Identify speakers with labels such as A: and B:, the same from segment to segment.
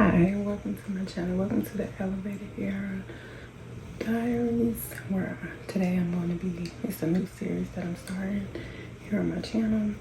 A: Hi, welcome to my channel. Welcome to the Era Diaries, where today I'm going to be, it's a new series that I'm starting here on my channel.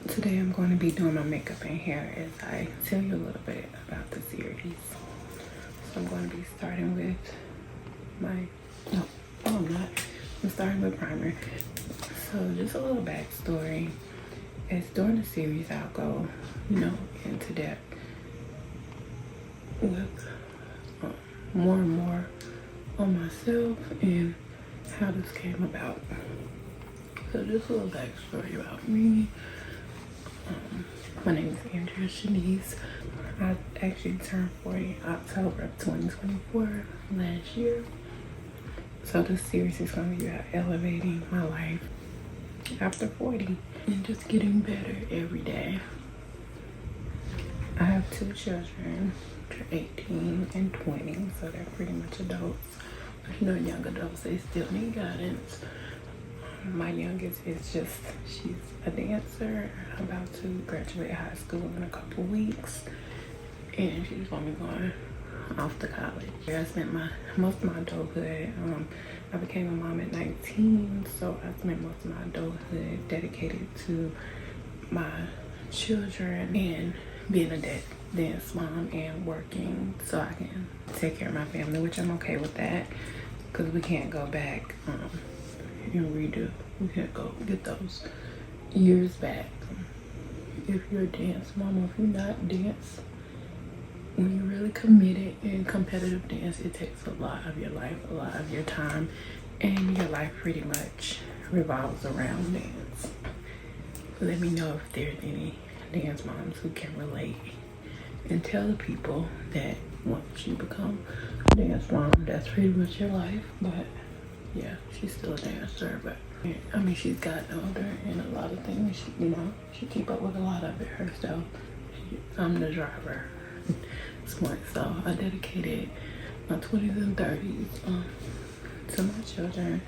A: Today I'm going to be doing my makeup and hair as I tell you a little bit about the series. So I'm going to be starting with I'm starting with primer. So just a little backstory. As during the series I'll go, into depth with more and more on myself and how this came about. So just a little backstory about me. My name is Andrea Shanice. I actually turned 40 October of 2024 last year. So this series is going to be about elevating my life after 40 and just getting better every day. I have two children. They're 18 and 20, so they're pretty much adults. Young adults, they still need guidance. My youngest is she's a dancer, about to graduate high school in a couple weeks, and she's gonna be going off to college. I spent most of my adulthood, I became a mom at 19, so I spent most of my adulthood dedicated to my children and being a dance mom and working so I can take care of my family, which I'm okay with that, because we can't go back and redo. We can't go get those years back. If you're a dance mom or if you're not dance, when you're really committed in competitive dance, it takes a lot of your life, a lot of your time, and your life pretty much revolves around dance. Let me know if there's any dance moms who can relate, and tell the people that once you become a dance mom, that's pretty much your life. But yeah, she's still a dancer, but I mean, she's gotten older and a lot of things, she keep up with a lot of it herself. I'm the driver. So I dedicated my 20s and 30s to my children,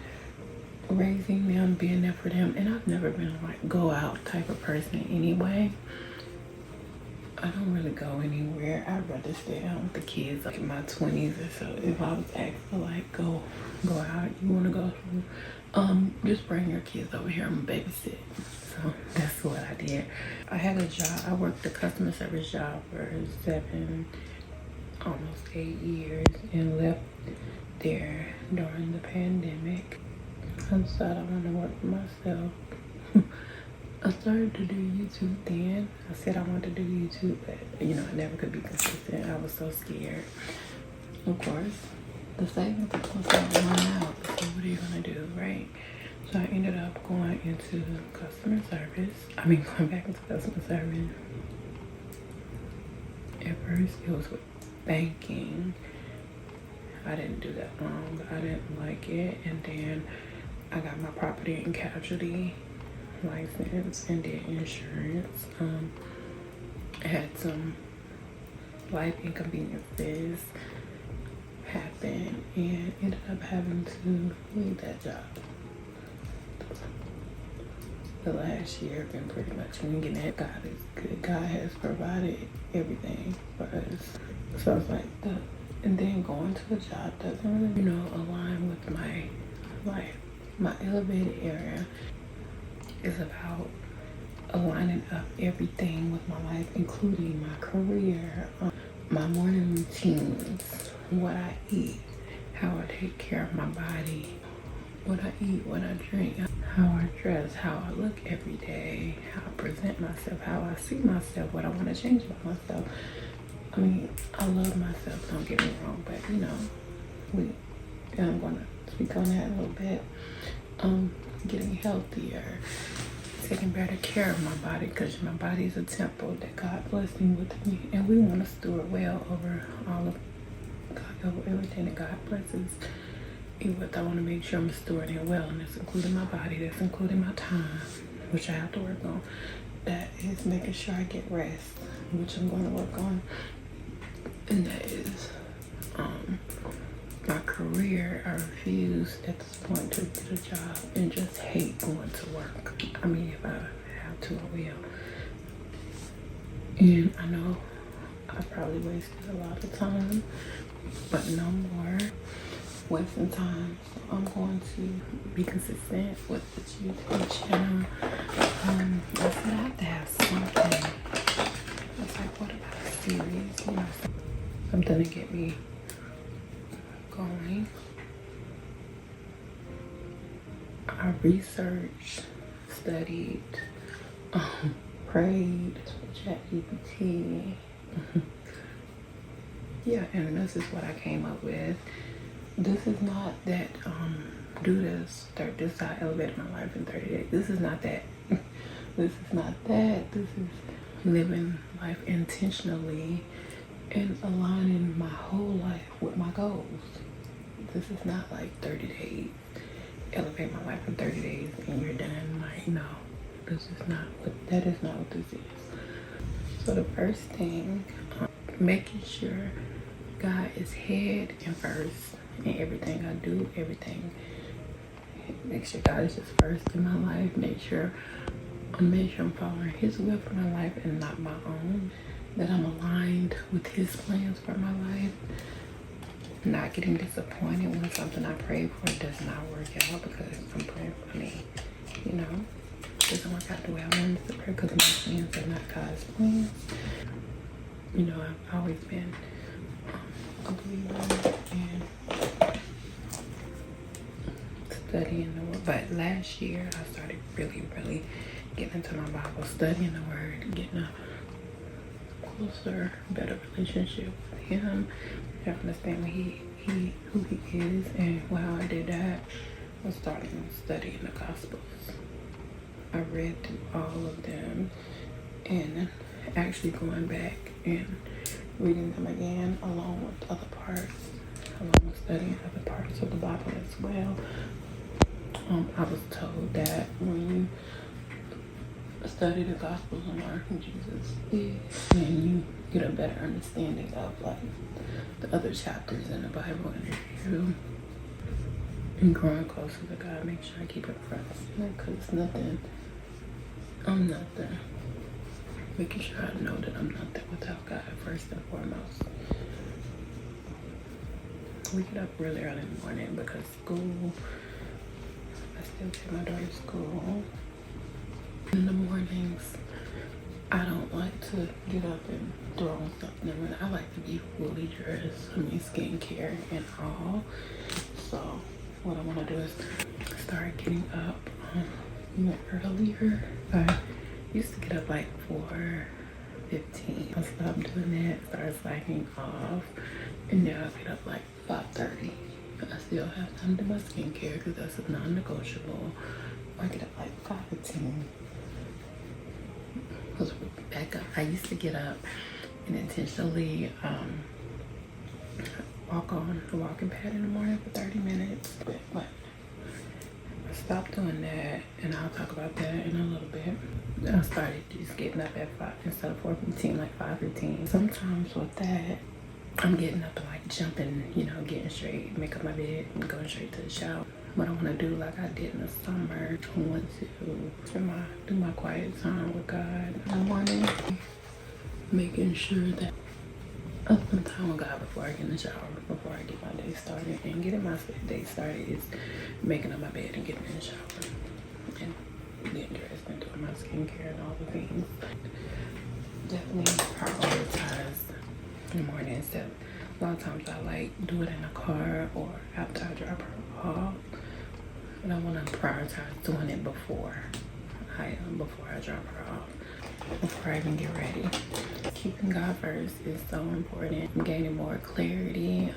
A: raising them, being there for them. And I've never been a go out type of person anyway. I don't really go anywhere. I'd rather stay down with the kids, in my 20s or so. If I was asked to go out, you want to go just bring your kids over here and babysit. So that's what I did. I had a job. I worked a customer service job for almost 8 years, and left there during the pandemic. I decided I wanted to work for myself. I started to do YouTube then. I said I wanted to do YouTube, but I never could be consistent. I was so scared. Of course, the savings are supposed to run out, so what are you gonna do, right? So I ended up going into customer service. Going back into customer service. At first, it was with banking. I didn't do that long. I didn't like it, and then I got my property and casualty license and did insurance. I had some life inconveniences happen and ended up having to leave that job. The last year been pretty much winging it. God is good. God has provided everything for us. So I was like, and then going to a job doesn't really, align with my life. My elevated area is about aligning up everything with my life, including my career, my morning routines, what I eat, how I take care of my body, what I eat, what I drink, how I dress, how I look every day, how I present myself, how I see myself, what I want to change about myself. I love myself, don't get me wrong, but I'm going to speak on that a little bit. Getting healthier, taking better care of my body, because my body is a temple that God blessed me with, and we want to steward well over over everything that God blesses me with. I want to make sure I'm stewarding well, and that's including my body, that's including my time, which I have to work on. That is making sure I get rest, which I'm going to work on, and that is my career. I refuse at this point to get a job and just hate going to work. If I have to, I will. And I know I probably wasted a lot of time, but no more wasting time. So I'm going to be consistent with the YouTube channel. I said I have to have something. It's like, what about a series? You know, something to get me going. I researched, studied, prayed with ChatGPT. Yeah, and this is what I came up with. This is not that do this, this is how I elevated my life in 30 days. This is not that. This is not that. This is living life intentionally and aligning my whole life with my goals. This is not like 30 days. Elevate my life in 30 days and you're done. Like, no. That is not what this is. So the first thing, making sure God is head and first in everything I do, everything. Make sure God is just first in my life. Make sure I'm following His will for my life and not my own. That I'm aligned with His plans for my life. Not getting disappointed when something I prayed for does not work out because I'm praying for me. You know, it doesn't work out the way I wanted it to pray because my plans are not God's plans. You know, I've always been a believer in studying the word. But last year, I started really getting into my Bible, studying the word, getting a closer, better relationship with Him. I understand who He is, and while I did that, I started studying the Gospels. I read through all of them and actually going back and reading them again along with other parts, along with studying other parts of the Bible as well. I was told that when you study the Gospels and learn who Jesus is, then you get a better understanding of like the other chapters in the Bible, and and growing closer to God. Make sure I keep it front because I'm nothing. Making sure I know that I'm nothing without God first and foremost. We get up really early in the morning because school. I still take my daughter to school. In the mornings, I don't like to get up and throw on something. I like to be fully dressed. I mean, skincare and all. So what I want to do is start getting up even earlier. I used to get up like 4:15. I stopped doing that, started slacking off, and now I get up like 5:30. I still have time to do my skincare because that's a non-negotiable. I get up like 5:15. Because back up, I used to get up and intentionally walk on the walking pad in the morning for 30 minutes. But I stopped doing that, and I'll talk about that in a little bit. I started just getting up at 5 instead of 4:15, like 5:15. Sometimes with that, I'm getting up and like jumping, you know, getting straight, make up my bed, and going straight to the shower. What I want to do, like I did in the summer, I want to do my quiet time with God in the morning, making sure that I spend time with God before I get in the shower, before I get my day started. And getting my day started is making up my bed and getting in the shower and getting dressed and doing my skincare and all the things. Definitely prioritize in the morning. Instead, a lot of times I like do it in the car or after I drop her off. And I want to prioritize doing it before I drop her off, before I even get ready. Keeping God first is so important. I'm gaining more clarity.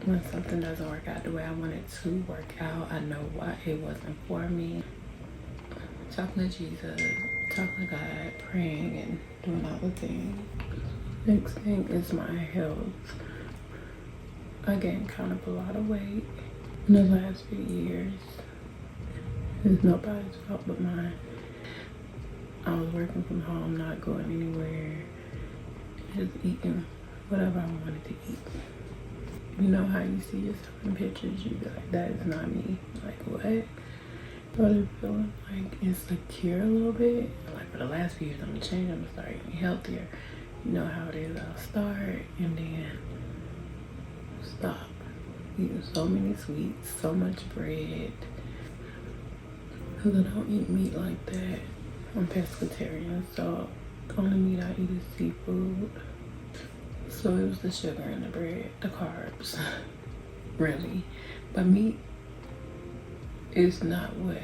A: When something doesn't work out the way I want it to work out, I know why it wasn't for me. Talking to Jesus, talking to God, praying, and doing all the things. Next thing is my health. I gained kind of a lot of weight in the last few years. It's nobody's fault but mine. I was working from home, not going anywhere, just eating whatever I wanted to eat. You know how you see yourself in pictures, you be like, that is not me. Like, what? Started feeling like insecure a little bit. Like, for the last few years, I'm gonna change, I'm gonna start eating healthier. You know how it is. I'll start and then stop. Eating so many sweets, so much bread. Because I don't eat meat like that. I'm pescatarian, so the only meat I eat is seafood. So it was the sugar and the bread, the carbs, really. But meat is not what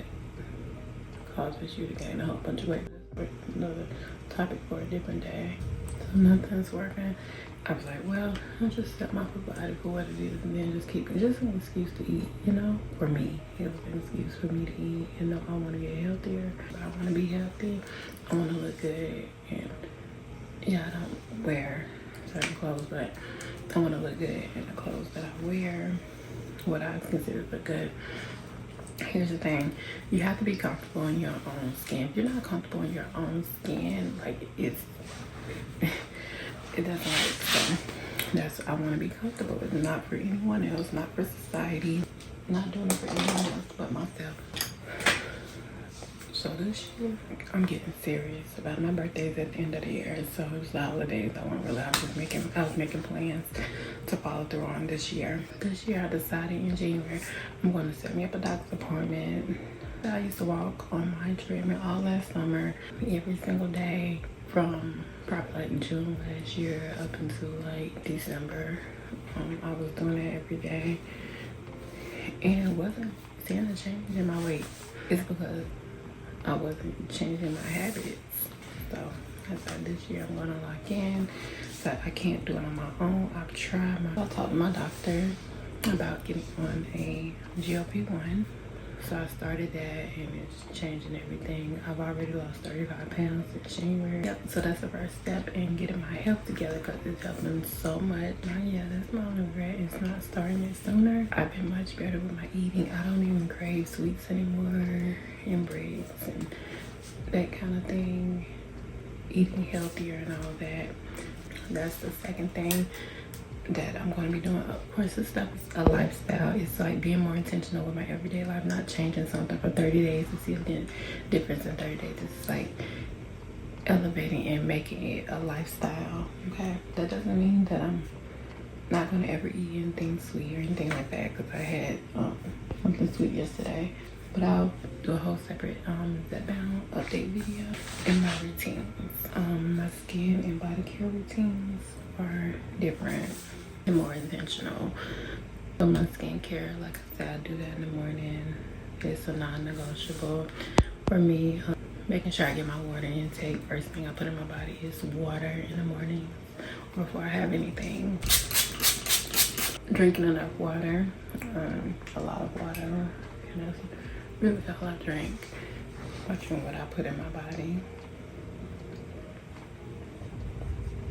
A: causes you to gain a whole bunch of weight. That's another topic for a different day. So nothing's working. I was like, well, I'll just set my body for what it is and then just keep it. Just an excuse to eat, you know? For me, it was an excuse for me to eat. You know, I want to get healthier. I want to be healthy. I want to look good. And yeah, I don't wear certain clothes, but I want to look good in the clothes that I wear, what I consider look good. Here's the thing, you have to be comfortable in your own skin. If you're not comfortable in your own skin, like it doesn't work. So that's, I want to be comfortable. It's not for anyone else, not for society, not doing it for anyone else but myself. So this year, I'm getting serious about it. My birthday's at the end of the year, so it was the holidays. I was making plans to follow through on this year. This year I decided in January, I'm going to set me up a doctor's appointment. I used to walk on my treadmill all last summer, every single day from probably like June last year up until like December. I was doing it every day, and it wasn't seeing a change in my weight. It's because I wasn't changing my habits. So I thought this year I'm gonna lock in, but I can't do it on my own. I've tried. I talked to my doctor about getting on a GLP-1. So I started that and it's changing everything. I've already lost 35 pounds since January. Yep, so that's the first step in getting my health together because it's helping so much. Yeah, that's my only regret. It's not starting it sooner. I've been much better with my eating. I don't even crave sweets anymore and breads and that kind of thing. Eating healthier and all that. That's the second thing that I'm going to be doing. Of course, this stuff is a lifestyle. It's like being more intentional with my everyday life, not changing something for 30 days to see a difference in 30 days. It's like elevating and making it a lifestyle, okay? That doesn't mean that I'm not going to ever eat anything sweet or anything like that, because I had something sweet yesterday. But I'll do a whole separate Zepbound update video in my routines. My skin and body care routines are different and more intentional. So my skincare, like I said, I do that in the morning. It's a non-negotiable for me. Making sure I get my water intake. First thing I put in my body is water in the morning before I have anything. Drinking enough water, a lot of water, and that's really all I drink. Watching what I put in my body.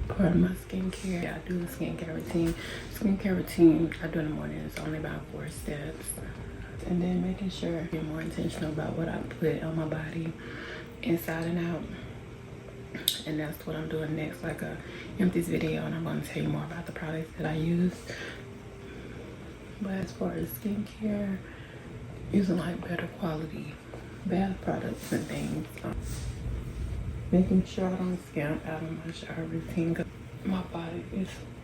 A: Part of my skincare, I do the skincare routine. Skincare routine I do in the morning. It's only about 4 steps. And then making sure I get more intentional about what I put on my body, inside and out. And that's what I'm doing next, like a empties video, and I'm going to tell you more about the products that I use. But as far as skincare, using like better quality bath products and things. Making sure I don't skimp out of my shower routine, because my body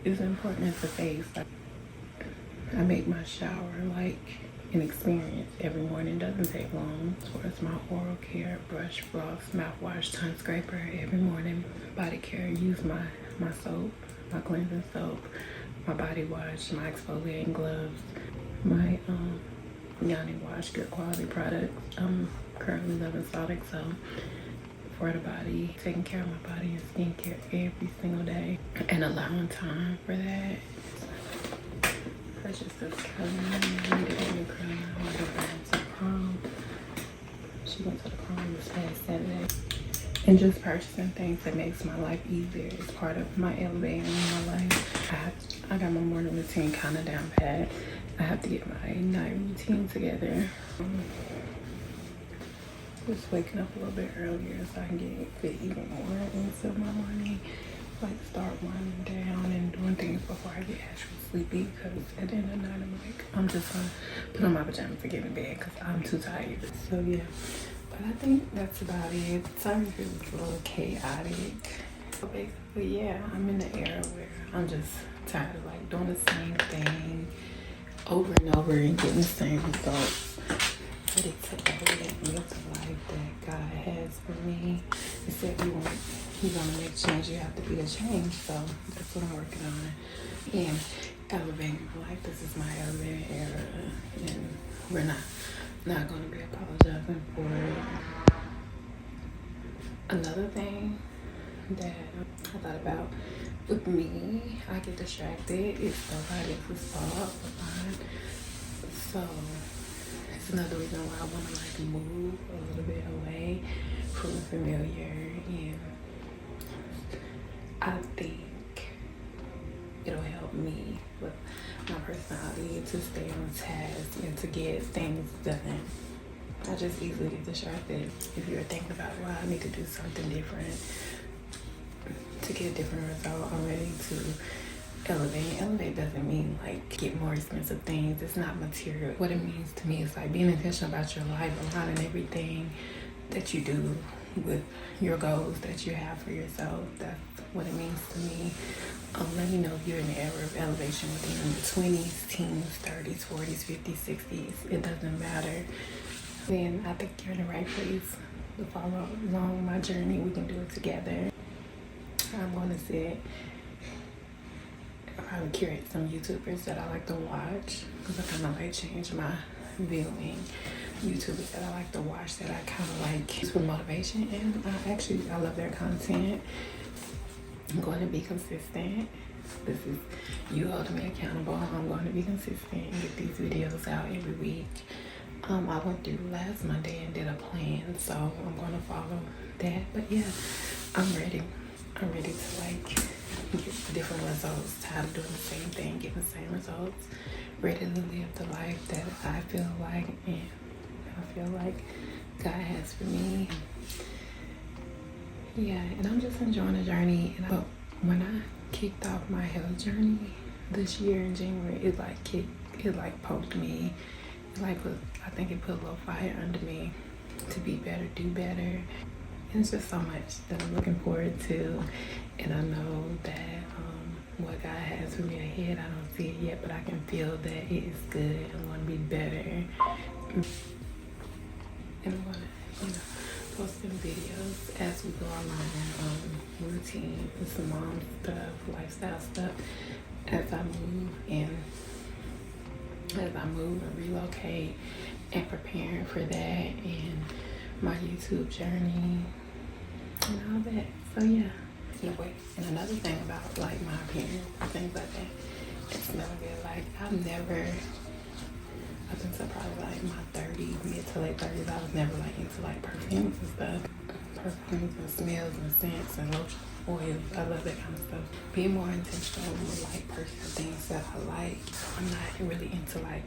A: is important as a face. Like, I make my shower like an experience every morning. It doesn't take long. As far as my oral care, brush, floss, mouthwash, tongue scraper every morning. Body care, use my soap, my cleansing soap, my body wash, my exfoliating gloves, my Yanni Wash, good quality products. I'm currently loving Sodic, so for the body, taking care of my body and skincare every single day and allowing time for that. Purchased this curling. I needed a new curling. I want to go back to prom. She went to the prom this past Saturday. And just purchasing things that makes my life easier is part of my elevating in my life. I got my morning routine kind of down pat. I have to get my night routine together. Just waking up a little bit earlier so I can get fit even more into my morning. Like start winding down and doing things before I get actually sleepy, because at the end of the night I'm like, I'm just gonna put on my pajamas and get in bed because I'm too tired. So yeah, but I think that's about it. Sorry if it was a little chaotic. So basically, yeah, I'm in the era where I'm just tired of like doing the same thing over and over and getting the same results. Ready to elevate and live the life that God has for me. He said you want to make change, you have to be the change. So that's what I'm working on. And elevating my life. This is my elevating era, and we're not going to be apologizing for it. Another thing that I thought about with me, I get distracted. It's nobody else's fault but mine. So it's another reason why I want to like move a little bit away from the familiar, and I think it'll help me with my personality to stay on task and to get things done. I just easily get distracted. If you're thinking about, well, I need to do something different to get a different result, I'm ready to elevate. Elevate doesn't mean like get more expensive things. It's not material. What it means to me is like being intentional about your life, aligning everything that you do with your goals that you have for yourself. That's what it means to me. Let me know if you're in the era of elevation within the 20s, teens, 30s, 40s, 50s, 60s. It doesn't matter. Then I think you're in the right place to follow along my journey. We can do it together. I'm going to sit, probably curate some YouTubers that I like to watch, because I kind of like change my viewing. YouTubers that I like to watch that I kind of like use for motivation, and I love their content. I'm going to be consistent. This is you holding me accountable. I'm going to be consistent and get these videos out every week. I went through last Monday and did a plan, so I'm going to follow that. But yeah, I'm ready. I'm ready to like get different results. Tired of doing the same thing, getting the same results. Ready to live the life that I feel like and I feel like God has for me. Yeah, and I'm just enjoying the journey. But when I kicked off my health journey this year in January, it poked me. I think it put a little fire under me to be better, do better. And it's just so much that I'm looking forward to, and I know that what God has for me ahead, I don't see it yet, but I can feel that it is good. I'm going to be better, and I'm going to, post some videos as we go along, routine, some mom stuff, lifestyle stuff, as I move and relocate and preparing for that, and my YouTube journey and all that. So yeah. Anyway, and another thing about like my appearance and things like that, it's never good. Like up until probably like my 30s, mid to late 30s, I was never like into like perfumes and stuff. Perfumes and smells and scents and lotion, oils. I love that kind of stuff. Being more intentional with like personal things that I like. I'm not really into like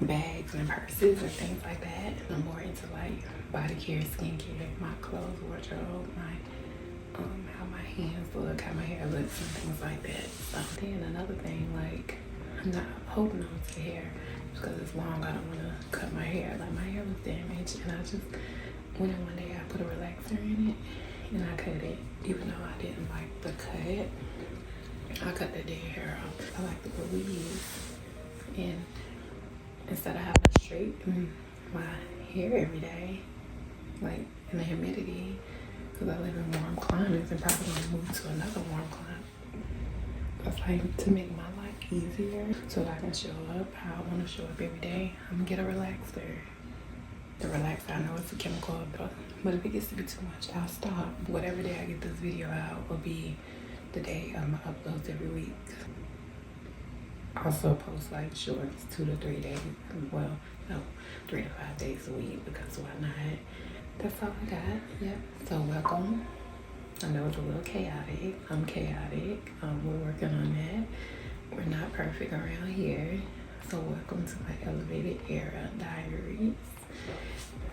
A: bags and purses and things like that. I'm more into like body care, skincare, my clothes, wardrobe, how my hands look, how my hair looks, and things like that. So then another thing, like I'm not holding on to hair because it's long. I don't want to cut my hair. Like my hair was damaged, and I just went in one day. I put a relaxer in it, and I cut it. Even though I didn't like the cut, I cut the dead hair off. I like to put weaves, and instead of having to straighten my hair every day, like in the humidity, because I live in warm climates and probably going to move to another warm climate. It's like to make my life easier so that I can show up how I want to show up every day. I'm going to get a relaxer. The relaxer, I know it's a chemical, but if it gets to be too much, I'll stop. Whatever day I get this video out will be the day I'm going to upload every week. Also post like shorts 2 to 3 days. Well, no, 3 to 5 days a week, because why not? That's all I got. Yep. So welcome. I know it's a little chaotic. I'm chaotic. We're working on that. We're not perfect around here. So welcome to my elevated Era Diaries.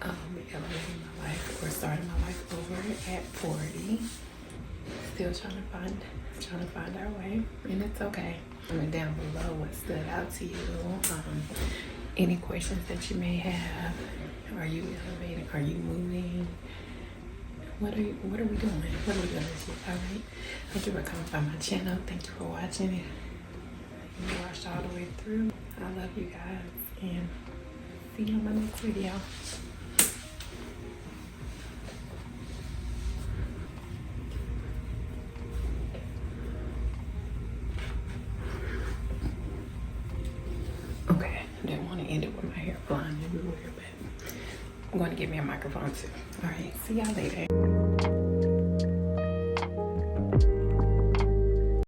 A: Elevating my life, or starting my life over at 40. Still trying to find our way, and it's okay. Comment down below what stood out to you. Any questions that you may have. Are you elevating? Are you moving? What are we doing? What are we doing this year? Alright. Thank you for coming by my channel. Thank you for watching it. You watched all the way through. I love you guys and see you on my next video. Okay, I didn't want to end it with my hair flying everywhere, but I'm going to get me a microphone too. Alright, see y'all later.